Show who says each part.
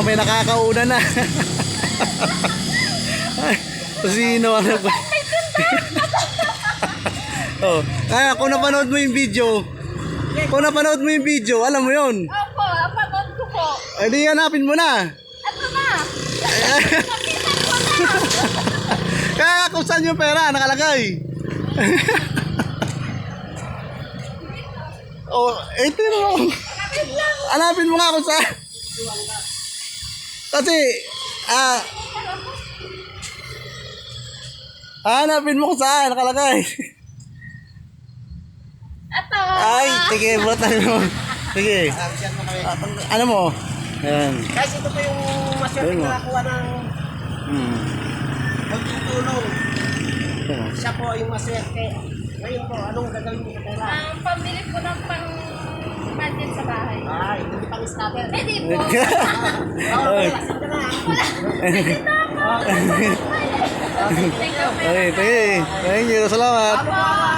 Speaker 1: may nakakauna na. Sino ano ba? Oh, kaya kung napanood mo yung video, alam mo yun.
Speaker 2: Opo, napanood ko po.
Speaker 1: Eh di hanapin mo na.
Speaker 2: Ito na. Nakita ko na.
Speaker 1: Kaya kung saan yung pera nakalagay. Oh, ito mo. Hanapin mo nga kung saan. Kasi, hanapin mo kung saan nakalagay.
Speaker 2: Ito.
Speaker 1: Ay, sige, butan mo. Sige. Ano mo? Ayan.
Speaker 3: Guys, ito po yung maswerte na nakuha ng magtutulong. Siya po yung maswerte. Ngayon po, anong gagawin mo sa pera?
Speaker 2: Ang pambili ko ng pang-budget sa bahay.
Speaker 3: Ay, hindi pang starter.
Speaker 2: Pwede po.
Speaker 1: Ay.
Speaker 3: Lasin ka na.
Speaker 2: Thank you.
Speaker 1: Ay, sige. Thank you. Salamat.
Speaker 2: Opo.